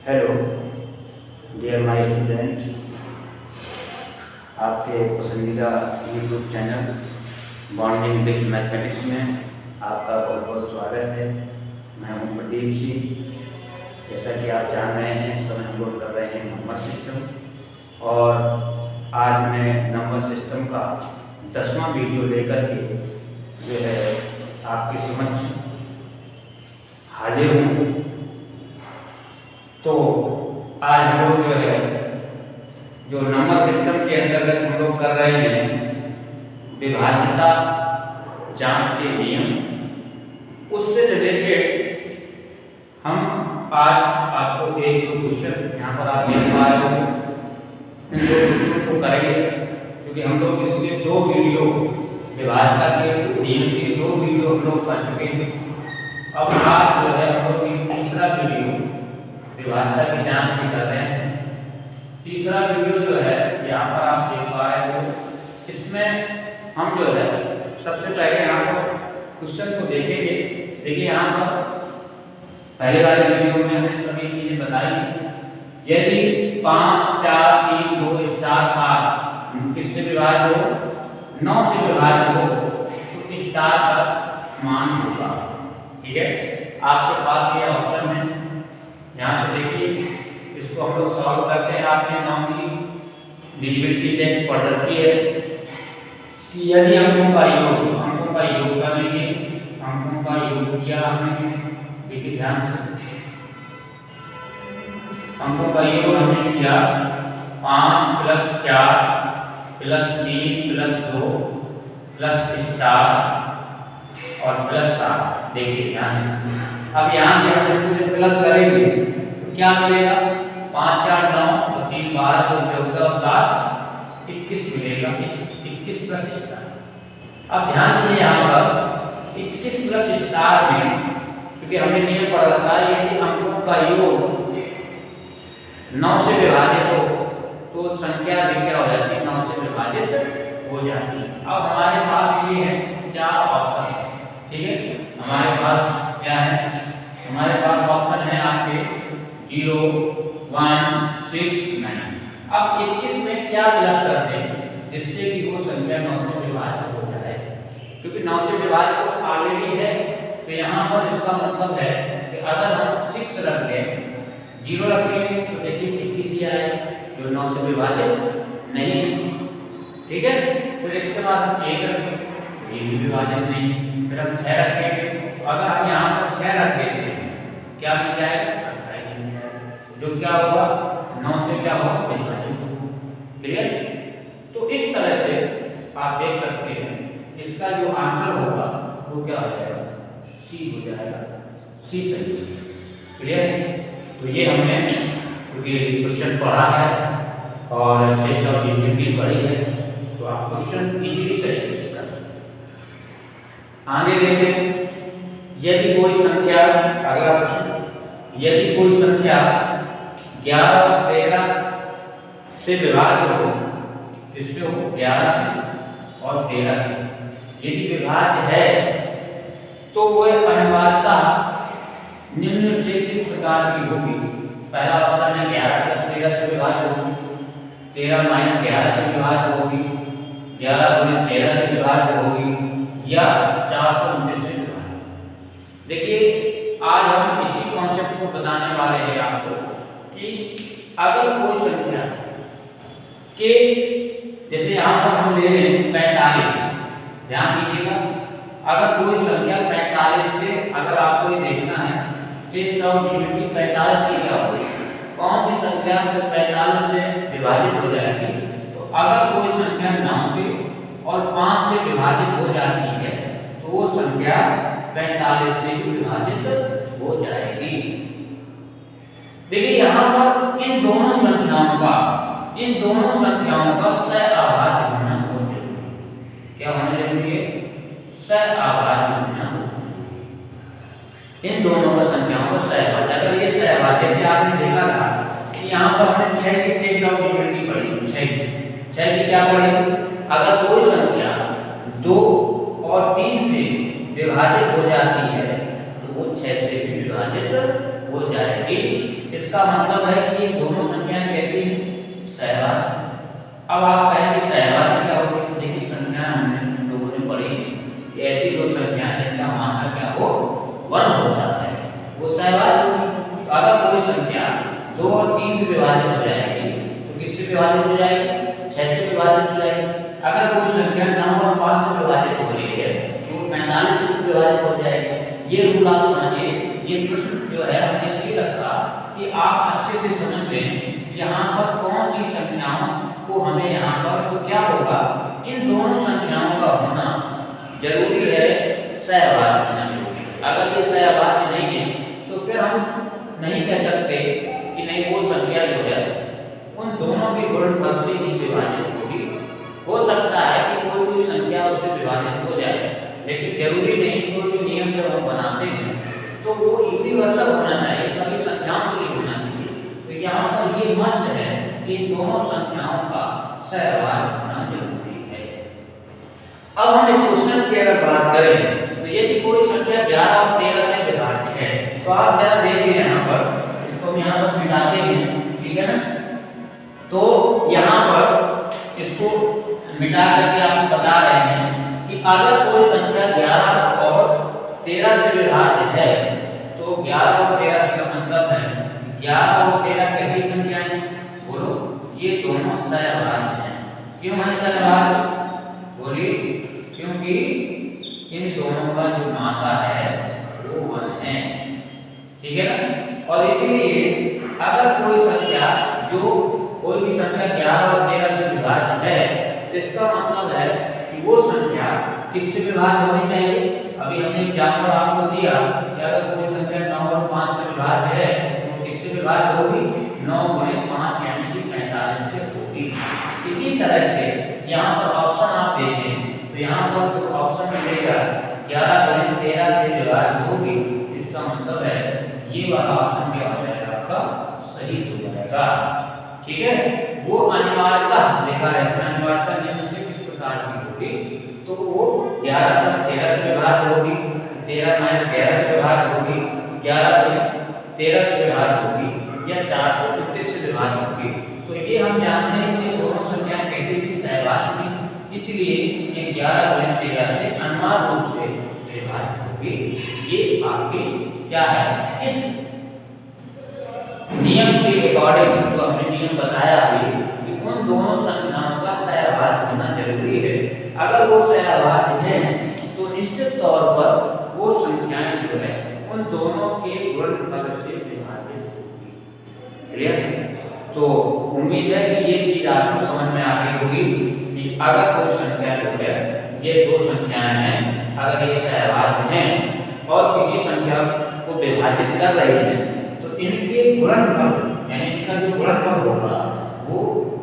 Hello dear my student, आपके पसंदीदा YouTube channel bonding with mathematics में आपका बहुत बहुत स्वागत है। मैं हूं प्रदीप सिंह। जैसा कि आप जान रहे हैं, इस समय हम लोग कर रहे हैं नंबर सिस्टम, और आज मैं नंबर सिस्टम का 10वां वीडियो लेकर के जो है आपके समक्ष हाजिर हूँ। तो आज हम लोग जो नंबर सिस्टम के अंतर्गत हम लोग कर रहे हैं विभाज्यता जांच के नियम, उससे रिलेटेड हम आज आपको एक दो क्वेश्चन यहाँ पर आप देख पा रहे हो, इन दो क्वेश्चन को करेंगे, क्योंकि हम लोग इसके दो वीडियो विभाज्यता के नियम के दो वीडियो हम लोग कर चुके हैं। अब आज जो है हम लोग तीसरा वीडियो विभाज्यता की जांच भी कर रहे हैं। तीसरा वीडियो जो है यहाँ पर आप देख पा रहे हो, इसमें हम जो है सबसे पहले यहाँ पर क्वेश्चन को देखेंगे। देखिए यहाँ पर पहले वाले वीडियो में हमने सभी चीजें बताई। यदि 5 4 3 2 स्टार 7 किससे विभाज्य हो, 9 से विभाज्य हो, तो स्टार का मान होगा। ठीक है, आपके पास ये ऑप्शन है, यहाँ से देखिए इसको हम लोग सॉल्व करते हैं। आपने 9 की डिविजिबिलिटी टेस्ट पढ़ रखी है कि यदि अंकों का योग कर लीजिए, अंकों का योग किया हमने, देखिए ध्यान से अंकों का योग हमने किया 5 + 4 + 3 + 2 प्लस स्टार और +7। देखिए ध्यान से, अब यहाँ से हम इसको प्लस करेंगे तो क्या मिलेगा, 5 4 9 और 3 12 2 14 और 7 21 मिलेगा। 21 प्लस स्टार। अब ध्यान दीजिए यहाँ पर 21 प्लस स्टार में, क्योंकि हमने नियम पढ़ा था यदि अंकों का योग 9 से विभाजित हो तो संख्या भी क्या हो जाती है, 9 से विभाजित हो जाती है। अब हमारे पास ये है 4 ऑप्शन। ठीक है, हमारे पास क्या है, हमारे पास ऑप्शन है आपके 0 1 6 9। अब 21 में क्या प्लस करते हैं जिससे कि वो संख्या 9 से विभाजित हो जाए, क्योंकि 9 से विभाजित तो ऑलरेडी है। तो यहाँ पर इसका मतलब है कि अगर हम 6 रख दें, 0 रखेंगे तो देखिए 21 ही आएगा, जो 9 से विभाजित नहीं है। ठीक है, फिर इसके बाद हम 1 रखें, ये भी विभाजित नहीं। फिर हम 6 रखेंगे, तो अगर हम यहाँ पर 6 रख देते हैं क्या मिल जाएगा, 27 मिल जाएगा, जो क्या होगा 9 से क्या होगा, विभाजित होगा। क्लियर? तो इस तरह से आप देख सकते हैं इसका जो आंसर होगा वो क्या हो जाएगा, सी हो जाएगा, सी सही। क्लियर? तो ये हमने क्योंकि क्वेश्चन पढ़ा है और टेस्ट ऑफ डिविजिबिलिटी पढ़ी है, तो आप क्वेश्चन इजीली तरीके से कर सकते हैं। आगे देखें, यदि कोई संख्या, अगला प्रश्न, यदि कोई संख्या 11 और 13 से विभाज्य हो, इससे हो 11 से और 13 से यदि विभाज्य है तो वह अनिवार्यतः निम्न से किस प्रकार की होगी। पहला ऑप्शन है 11 + 13 से विभाज्य होगी, 13 - 11 से विभाज्य होगी, 11 × 13 से विभाज्य होगी, या 429 से विभाज्य। देखिए आज हम इसी कॉन्सेप्ट को बताने वाले हैं आपको कि अगर कोई संख्या के, जैसे यहाँ पर हम ले लें 45, ध्यान दीजिएगा, अगर कोई संख्या 45 से, अगर आपको ये देखना है टेस्ट ऑफ डिविजिबिलिटी 45 की क्या होगी, कौन सी संख्या तो 45 से विभाजित हो जाएगी। तो अगर कोई संख्या 9 से और 5 से विभाजित हो जाती है तो वो संख्या 45 से भी विभाजित हो जाएगी। देखिए यहाँ पर इन दोनों संख्याओं का सहअभाज्य होना बहुत जरूरी है। क्या होना जरूरी है, सहअभाज्य होना। इन दोनों का संख्याओं का सहअभाज्य, अगर ये सहअभाज्य, जैसे आपने देखा था कि यहाँ पर हमने 6 की टेस्ट ऑफ डिविजिबिलिटी पढ़ी, 6 की क्या पढ़ी, अगर कोई संख्या 2 और 3 से विभाजित हो जाती है तो वो 6 से भी विभाजित हो जाएगी। जाएगी। इसका मतलब है कि ये दोनों संख्याएं कैसी सहवाची। अब आप कहेंगे सहवाची क्या होती है? देखिए संख्या हमने लोगों ने पढ़ी कि ऐसी दो संख्याएं जिनका मासा क्या हो 1 होता है वो सहवाची होगी। अगर कोई संख्या 2 और 3 से विभाजित हो जाएगी तो किससे विभाजित हो जाएगी? 6 से विभाजित हो जाएगी। अगर कोई संख्या 9 और 5 से विभाजित हो रही है तो 45 से विभाजित हो जाएगी। ये रूल आप समझिए। ये प्रश्न जो है हमने इसलिए रखा कि आप अच्छे से समझ लें यहाँ पर कौन सी संख्याओं को हमें यहाँ पर तो क्या होगा, इन दोनों संख्याओं का होना जरूरी है, सहवाची होना जरूरी है। अगर ये सहवाची नहीं है तो फिर हम नहीं कह सकते कि नहीं वो संख्या जो है उन दोनों के गुणनफल से ही विभाजित होगी। हो सकता है कि कोई संख्या उससे विभाजित हो जाए, लेकिन जरूरी नहीं। कोई नियम जब हम बनाते हैं तो वो यूनिवर्सल होना चाहिए, सभी संख्याओं के लिए होना चाहिए। तो यहाँ पर ये मस्ट है कि दोनों संख्याओं का सहवाची होना जरूरी है। अब हम इस क्वेश्चन की अगर बात करें तो यदि कोई संख्या 11 और 13 से विभाजित है तो आप जरा देखिए यहाँ पर, इसको हम यहाँ पर मिटाते हैं, ठीक है ना। तो यहाँ पर इसको मिटा करके आपको बता रहे हैं कि अगर कोई संख्या 11 और 13 से विभाजित है तो 11 और 13 का मतलब है 11 और 13 कैसी संख्या है? बोलो, ये दोनों सहवाची हैं। क्यों है सहवाची? बोलिए, क्योंकि इन दोनों का जो मासा है वो 1 है, ठीक है ना। और इसीलिए अगर कोई संख्या जो कोई भी संख्या 11 और 13 से विभाजित है तो इसका मतलब है कि वो संख्या किससे विभाजित होनी चाहिए? अभी हमने एग्जाम्पल आपको दिया कि अगर कोई संख्या 9 और 5 से विभाज्य है तो किससे विभाज्य होगी? 9 × 5 यानी कि 45 से होगी। इसी तरह से यहाँ पर ऑप्शन आप देखें तो यहाँ पर जो ऑप्शन मिलेगा 11 × 13 से विभाज्य होगी, इसका मतलब है ये वाला ऑप्शन क्या हो जाएगा? आपका सही हो जाएगा, ठीक है। वो अनिवार्यता लिखा है, अनिवार्यता नियम से किस प्रकार की होगी? तो वो 11 + 13 से विभाज्य होगी, 13 - 11 से विभाज्य होगी, 11 × 13 से विभाज्य होगी या 433 से विभाज्य होगी। तो ये हम जानते हैं कि दोनों संख्याएं कैसी थी? सहवाची थी। इसलिए ये 11 × 13 से अनिवार्य रूप से विभाज्य होगी। ये आपकी क्या है? इस नियम के अकॉर्डिंग जो हमने नियम बताया अभी कि उन दोनों संख्याओं का सहवाची होना जरूरी है। अगर वो सहवाची है तो निश्चित तौर पर वो संख्याएं जो है उन दोनों के गुणनफल से विभाजित होगी। क्लियर? तो उम्मीद है कि ये चीज आपको समझ में आ गई होगी कि अगर कोई संख्या जो है, ये दो संख्याएं हैं, अगर ये सहवाची हैं और किसी संख्या को विभाजित कर रही है तो इनके गुणनफल यानी इनका जो गुणनफल होगा वो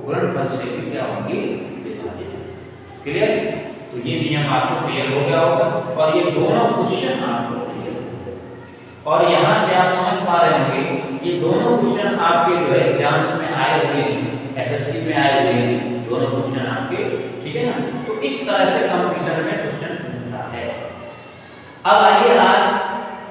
गुणनफल से भी क्या होंगे? विभाजित। क्लियर? तो ये नियम आपको क्लियर हो गया होगा और ये दोनों क्वेश्चन आपको क्लियर हो गए। और यहाँ से आप समझ पा रहे होंगे ये दोनों क्वेश्चन आपके जो है एग्जाम्स में आए हुए हैं, एसएससी में आए हुए हैं दोनों क्वेश्चन आपके, ठीक है ना। तो इस तरह से कंपटीशन में क्वेश्चन पूछता है। अब आइए आज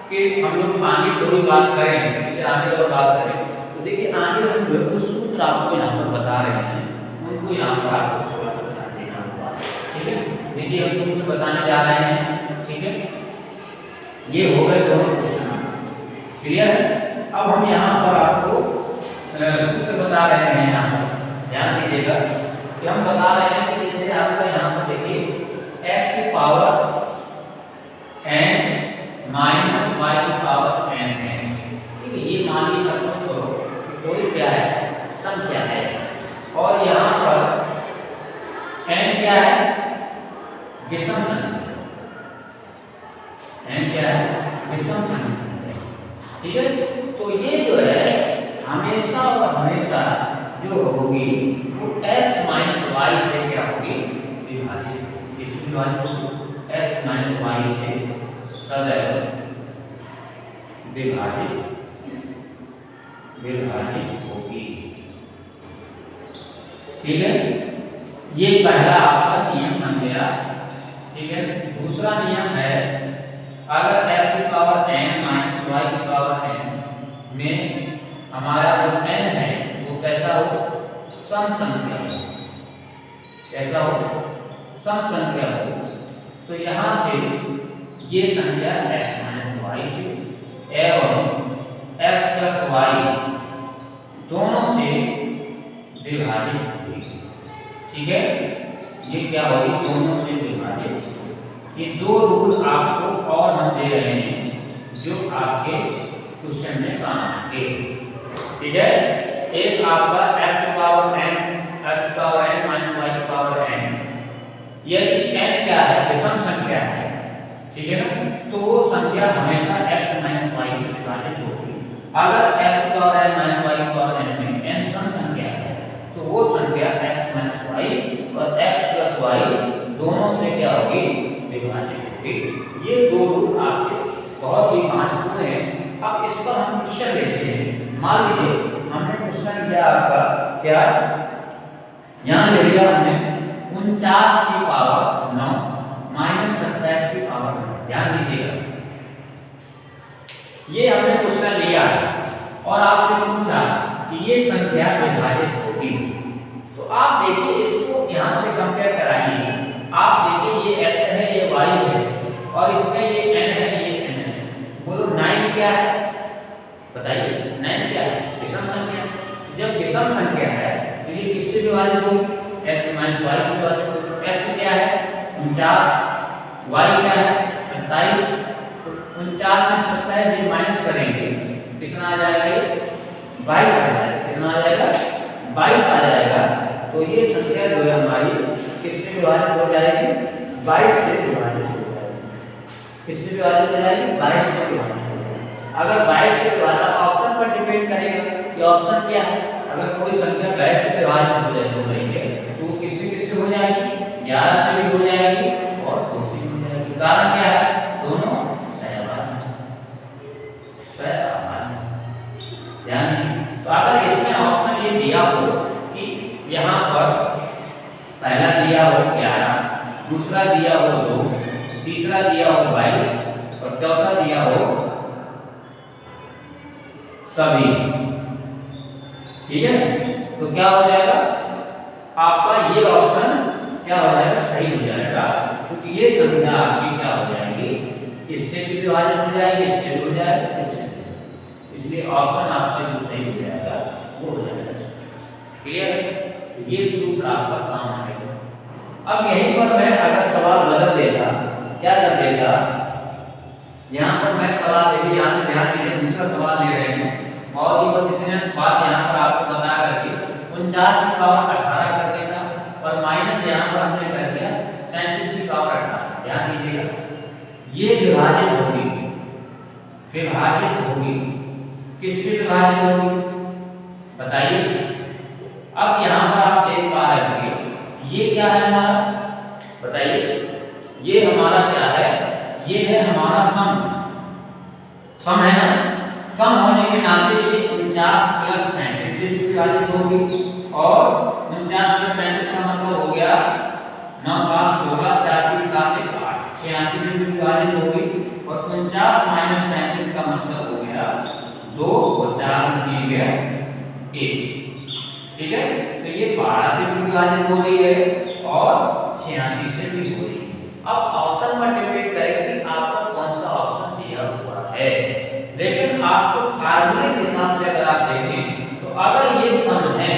कि हम लोग आगे थोड़ी बात करें, इससे आगे और बात करें तो देखिए आगे हम जो कुछ सूत्र आपको यहाँ पर बता रहे हैं उनको यहाँ पर आपको थोड़ा सा ध्यान देना होगा, ठीक है। देखिए हम सूत्र बताने जा रहे हैं, ठीक है। ये हो गए दोनों क्वेश्चन, क्लियर है। अब हम यहाँ पर आपको सूत्र बता रहे हैं, यहाँ पर ध्यान दीजिएगा कि हम बता रहे हैं कि जैसे आपका यहाँ पर देखिए x की पावर n माइनस y की पावर n है, ठीक है। ये मानिए सपोज करो कोई क्या है? संख्या है और यहाँ पर n क्या है? विषम संख्या। n क्या है? विषम संख्या, ठीक है। तो ये जो है हमेशा और हमेशा जो होगी वो x - y से क्या होगी? विभाजित। इस विभाजित x - y से सदैव विभाजित होगी, ठीक है। ये पहला आपका नियम बन गया, ठीक है। दूसरा नियम है अगर x की पावर n - y की पावर n में हमारा जो n है वो कैसा हो, सम संख्या हो, कैसा हो, सम संख्या हो। तो यहाँ से ये संख्या x माइनस वाई से एवं x प्लस वाई दोनों से विभाजित होगी। ठीक है, ये क्या होगी, दोनों से विभाजित। ये दो रूल आपको और हम दे रहे हैं जो आपके क्वेश्चन में काम आएंगे। ठीक है, एक आपका x power n minus y power n, यदि n क्या है, विषम संख्या है, ठीक है ना, तो वो संख्या हमेशा x माइनस वाई से विभाजित होगी। अगर x power n minus y power n में n सम संख्या है तो वो संख्या x माइनस वाई और x प्लस वाई दोनों से क्या होगी, विभाजित होगी। ये दो रूल आपके बहुत ही महत्वपूर्ण है। अब इस पर हम क्वेश्चन लेते हैं। मान लीजिए हमने क्वेश्चन किया आपका क्या, यहाँ ले लिया हमने 49 की पावर 9 माइनस 27 की पावर 9। ध्यान दीजिएगा, ये हमने क्वेश्चन लिया और आपसे पूछा कि ये संख्या विभाजित होगी। तो आप देखिए इसको यहाँ से कंपेयर कराइए। आप देखिए ये x है, ये y है और इसमें ये n है, ये n है। बोलो 9 क्या है, बताइए 9 क्या है, विषम संख्या। जब विषम संख्या है तो ये किससे विभाजित होगी, x माइनस वाई से विभाजित होगी। x क्या है 49, y क्या है 27। तो 49 में 27 ये माइनस करेंगे कितना आ जाएगा, ये 22 आ जाएगा। कितना आ जाएगा, 22 आ जाएगा। तो ये संख्या जो है हमारी किससे विभाजित हो जाएगी, 22 से विभाजित हो जाएगी। किससे विभाजित हो जाएगी, 22 से विभाजित हो जाएगी। अगर 22 से विभाजित, ऑप्शन पर डिपेंड करेगा कि ऑप्शन क्या है। अगर कोई संख्या 22 से विभाजित हो रही है तो किससे किससे हो जाएगी, 11 से भी हो जाएगी और 2 से भी हो जाएगी। कारण क्या है, दोनों सहभागी। ध्यान दीजिए, तो अगर इसमें ऑप्शन ये दिया हो कि यहाँ पर पहला दिया हो 11, दूसरा दिया हो 2, तीसरा दिया हो 22 और चौथा दिया हो सभी, ठीक है, तो क्या हो जाएगा, आपका ये ऑप्शन क्या हो जाएगा, सही हो जाएगा। क्योंकि ये संख्या आपकी क्या हो जाएगी, इससे भी विभाजित हो जाएगी, इससे भी हो जाएगा, इससे भी। इसलिए ऑप्शन आपका जो सही हो जाएगा वो हो जाएगा। क्लियर है, ये सूत्र आपका काम आएगा। अब यहीं पर मैं अगर सवाल बदल देता, क्या कर देता, यहाँ पर मैं सवाल देखिए, यहाँ से ध्यान दीजिए, दूसरा सवाल ले रहे हैं और ये बस इतने बात यहाँ पर आपको बता करके 49 की पावर 18 कर देता और माइनस यहाँ पर हमने कर दिया 37 की पावर 18। ध्यान दीजिएगा, ये विभाजित होगी, विभाजित होगी, किससे विभाजित होगी बताइए। अब यहाँ पर आप देख पा रहे होंगे ये क्या है हमारा, बताइए, ये हमारा क्या है, ये है हमारा सम, सम है ना। सम होने के नाते ये 49 प्लस 37 से विभाजित होगी और 49 प्लस 37 का मतलब हो गया 9 7 16 4 3 7 1 8 86 से विभाजित होगी और 49 माइनस 37 का मतलब हो गया 2 और 4 दिए गए 1। ठीक है, तो ये 12 से भी विभाजित हो रही है और 86 से भी हो रही है। अब ऑप्शन पर डिपेंड करेगा कि आपको कौन सा ऑप्शन दिया हुआ है। लेकिन आपको फार्मूले के हिसाब से अगर आप देखें तो अगर ये सम है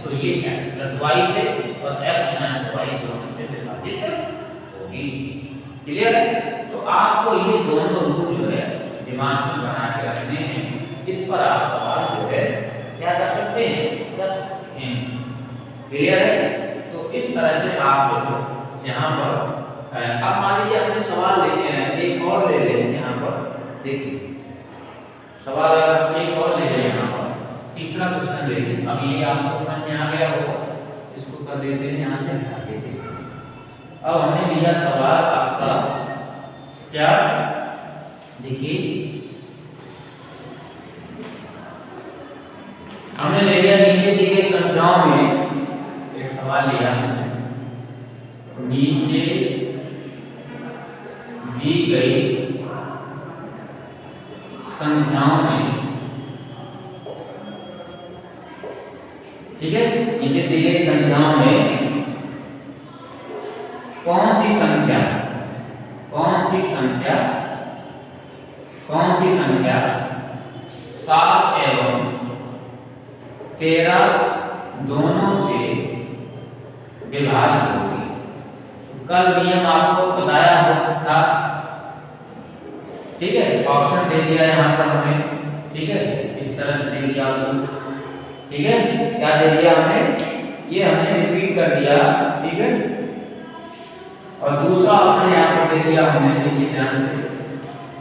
तो ये x प्लस वाई से और x माइनस वाई दोनों से विभाजित होगी। क्लियर है, तो आपको ये दोनों रूल जो है दिमाग में बना के रखने हैं। इस पर आप सवाल जो है क्या कर सकते हैं, कर सकते हैं। क्लियर है, तो इस तरह से आप जो है यहाँ पर अब मान लीजिए हमने सवाल लेते हैं, एक और ले लेते हैं। यहाँ पर देखिए सवाल एक और ले लें, यहाँ पर तीसरा क्वेश्चन ले लें। अब ये आपको समझ में आ गया होगा, इसको कर देते हैं, यहाँ से हटा देते हैं। अब हमने लिया सवाल आपका क्या, देखिए हमने ले लिया नीचे दी गई संख्याओं में एक सवाल लिया हमने, नीचे दी गई संख्याओं में ठीक है, नीचे दी गई संख्याओं में कौन सी संख्या 7 एवं 13 दोनों से विभाज्य होगी। कल नियम आपको बताया था, ठीक है, ऑप्शन दे दिया यहाँ पर हमें, ठीक है, इस तरह से दे दिया ऑप्शन, ठीक है, क्या दे दिया हमने, ये हमने रिपीट कर दिया, ठीक है। और दूसरा ऑप्शन यहाँ पर दे दिया हमने, देखिए ध्यान से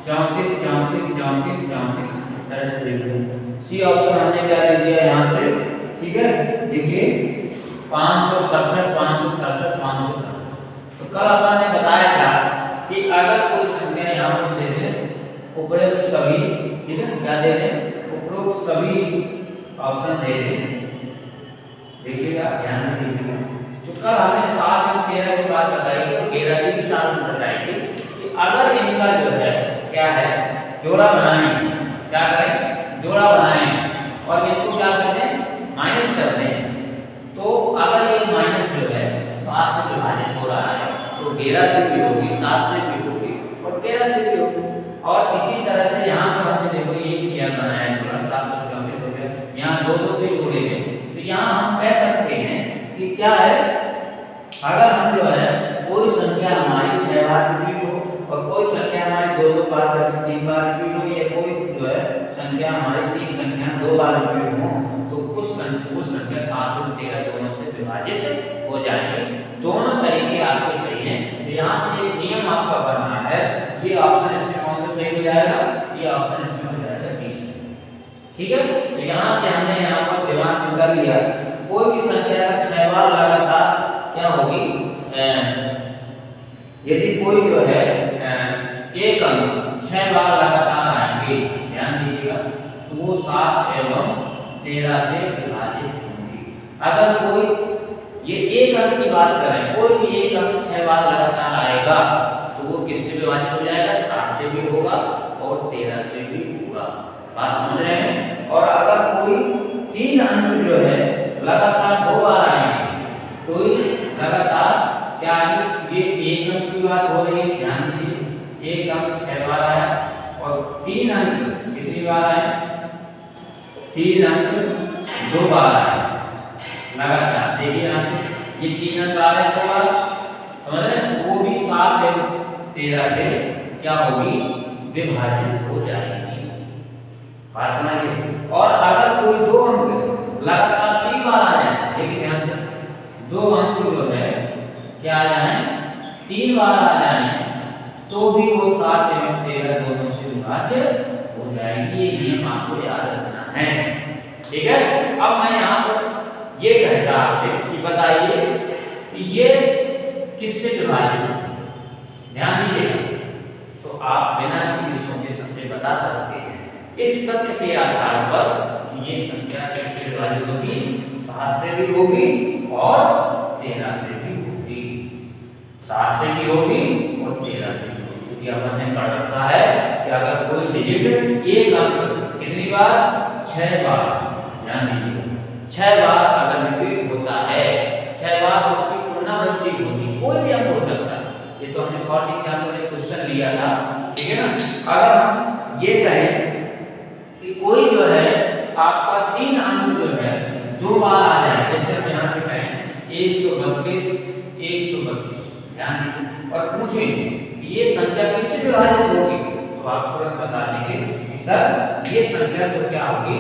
34 34 34 34 इस तरह से देखिए। सी ऑप्शन हमने क्या दे दिया यहाँ से, ठीक है, देखिए 567 567 567। तो कल अपन ने बताया था कि अगर कोई संख्या यहाँ पर दे दे उपरोक्त सभी, ठीक है, क्या दे दे, उपरोक्त सभी ऑप्शन दे दे, देखिएगा ध्यान से देखिएगा। तो कल हमने 7 और 13 की बात बताई थी और 13 की भी साथ में बताई थी कि अगर इनका जो है क्या है जोड़ा बनाएं, क्या करें, जोड़ा बनाएं और इनको क्या करते हैं, माइनस करते हैं। तो अगर ये माइनस जो है 7 से विभाजित हो रहा है तो 13 से भी होगी, 7 से भी होगी और 13 से भी होगी। और इसी तरह से यहाँ पर हमने देखो ये किया बनाया जोड़ा 734 हो गया, यहाँ दो दो के जोड़े हैं। तो यहाँ हम कह सकते हैं कि क्या है, अगर हम जो है कोई संख्या हमारी 6 बार रिपीट हो और कोई संख्या हमारी 2 बार करके 3 बार रिपीट हो, या कोई जो है संख्या हमारी 3 संख्या 2 बार रिपीट हो, तो उस संख्या 7 और 13 दोनों से विभाजित हो जाएंगे। दोनों तरीके आपके सही हैं। तो यहाँ से एक नियम आपका बनना है, ये ऑप्शन इसमें कौन सा सही हो जाएगा, ये ऑप्शन इसमें हो जाएगा डी, ठीक है। तो यहाँ से हमने यहाँ पर दिमाग में कर लिया, कोई भी संख्या 6 बार लगातार क्या होगी, यदि कोई जो है एक अंक 6 बार लगातार आएंगे, ध्यान दीजिएगा, तो वो 7 एवं 13 से विभाजित होंगी। अगर कोई ये एक अंक की बात करें, कोई भी एक अंक 6 बार लगातार आएगा तो वो किससे विभाजित हो जाएगा, 7 से भी होगा और 13 से भी होगा। बात समझ रहे हैं। और अगर कोई 3 अंक जो है लगातार 2 बार आएंगे, कोई लगातार क्या आएंगे, ये एक अंक की बात हो रही है, ध्यान दीजिए, एक अंक 6 बार आया और 3 अंक कितनी बार आए, 3 अंक 2 बार आए लगातार। देखिए यहाँ से ये 3 अंक आ रहे हैं 2 बार, समझ रहे हैं, वो भी 7 एवं 13 से क्या होगी, विभाजित हो जाएगी। बात समझिए। और अगर कोई 2 अंक लगातार 3 बार आ जाए, देखिए ध्यान से, 2 अंक जो है क्या आ जाए, 3 बार आ जाए, तो भी वो 7 एवं 13 दोनों से विभाजित हो जाएगी। ये नियम आपको याद रखना है, ठीक है। अब मैं यहाँ पर ये कहता आपसे कि बताइए कि ये किससे विभाजित है, ध्यान दीजिएगा। तो आप बिना किसी सोचे समझे बता सकते हैं इस तथ्य के आधार पर ये संख्या किससे विभाजित होगी, 7 से भी होगी और 13 से भी होगी, 7 से भी होगी और 13 से भी होगी। क्योंकि हमने पढ़ रखा है कि अगर कोई डिजिट एक अंक कितनी बार, 6 बार, ध्यान दीजिएगा, 6 बार अगर रिपीट होता है, 6 बार उसकी पुनरावृत्ति होती, कोई भी अंक हो सकता है। ये तो हमने फॉर्टी एग्जाम्पल में क्वेश्चन लिया था, ठीक है ना। अगर हम ये कहें कि कोई जो है आपका 3 अंक जो है 2 बार आ जाए, जैसे हम यहाँ से कहें 132 132, ध्यान दीजिए, और पूछें कि ये संख्या किससे विभाजित होगी, तो आप तुरंत बता देंगे कि सर ये संख्या तो क्या होगी,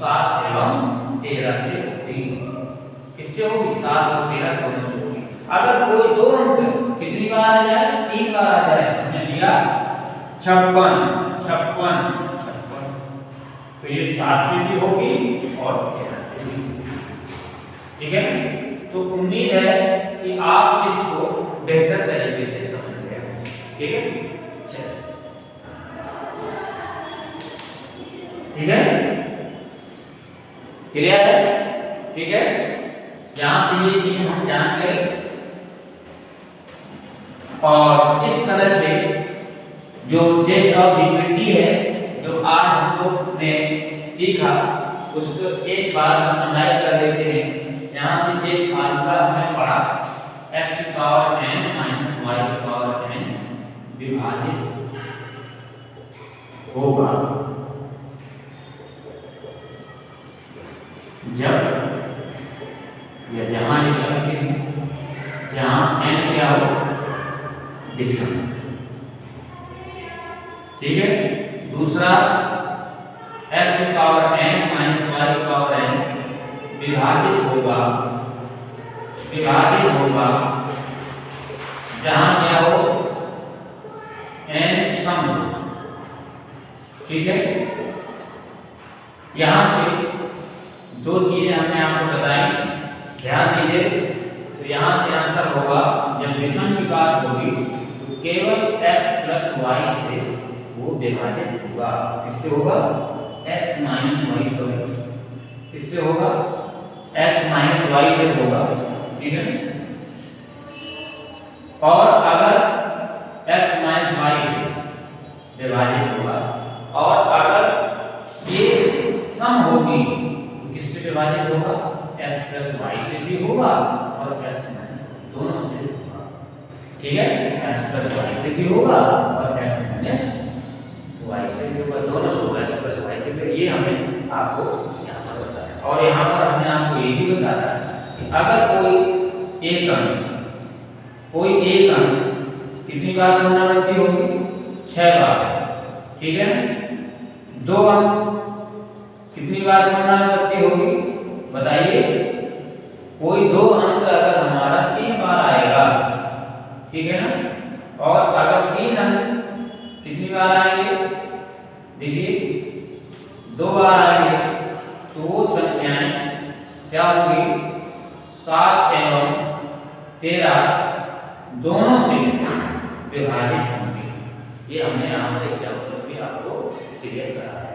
7 एवं 13 से होगी। किससे होगी, 7 और 13 दोनों से होगी। अगर कोई 2 अंक कितनी बार आ जाए, 3 बार आ जाए, हमने लिया 56 56 56, तो ये 7 से भी होगी और 13 से भी होगी, ठीक है। तो उम्मीद है कि आप इसको बेहतर तरीके से समझ गए होंगे, ठीक है। चलिए, ठीक है, क्लियर है, ठीक है। यहां से ये नियम हम जान गए और इस तरह से जो टेस्ट ऑफ डिफिकल्टी है जो आज हम लोग ने सीखा उसको एक बार समराइज कर देते हैं। यहाँ से एक फार्मूला हमने पढ़ा x की पावर n माइनस y की पावर n विभाजित होगा जब या जहां लिख सकते हैं जहां n क्या हो विषम। ठीक है। दूसरा x की पावर n माइनस y की पावर n विभाजित होगा जहां क्या हो n सम। ठीक है। यहां से दो चीजें हमने आपको बताई, ध्यान दीजिए। तो यहां से आंसर होगा, जब विषम की बात होगी तो केवल x प्लस y से वो विभाजित होगा। किससे होगा? x माइनस y से। किससे होगा? x माइनस y से होगा। ठीक है। और अगर x माइनस y से विभाजित होगा और अगर ये सम होगी तो किससे विभाजित होगा? x प्लस y से भी होगा और x माइनस दोनों से होगा। ठीक है। x प्लस y से भी होगा और x माइनस y से भी होगा, दोनों से होगा। x प्लस y से भी, ये हमें आपको यहाँ पर बताया। और यहाँ पर हमने आपको ये भी बताया कि अगर कोई एक अंक कितनी बार पुनरावृत्ति होगी? 6 बार। ठीक है। 2 अंक कितनी बार पुनरावृत्ति होगी बताइए? कोई 2 अंक अगर हमारा 3 बार आएगा, ठीक है ना, और अगर 3 अंक कितनी बार आएंगे? देखिए 2 बार आएंगे तो वो संख्याएं क्या होगी? 7 एवं 13 दोनों से विभाजित होंगे। ये हमने यहाँ पर एग्जाम्पल भी आपको क्लियर करा है।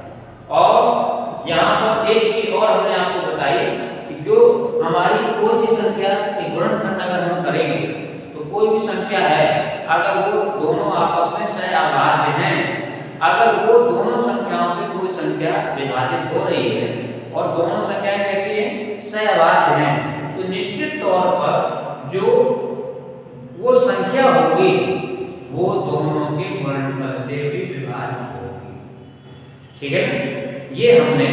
और यहाँ पर एक चीज और हमने आपको बताई कि जो हमारी कोई भी संख्या के गुणनखंड अगर हम करेंगे तो कोई भी संख्या है, अगर वो दोनों आपस में सहअभाज्य हैं, अगर वो दोनों संख्याओं से कोई संख्या विभाजित हो रही है और दोनों संख्याएं कैसी हैं? सहअभाज्य हैं, तो निश्चित तौर पर जो वो संख्या होगी वो दोनों के गुणनफल से भी विभाज्य होगी। ठीक है। ये हमने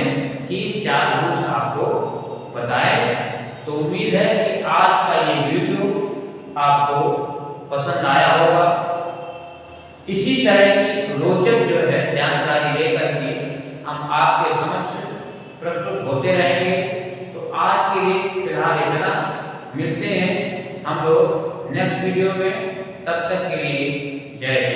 3-4 रूल्स आपको बताए। तो उम्मीद है कि आज का ये वीडियो आपको पसंद आया होगा। इसी तरह की रोचक जो है जानकारी लेकर के हम आपके समक्ष प्रस्तुत होते रहेंगे। तो आज के लिए फिलहाल इतना, मिलते हैं हम लोग नेक्स्ट वीडियो में। तब तक के लिए जय हिंद।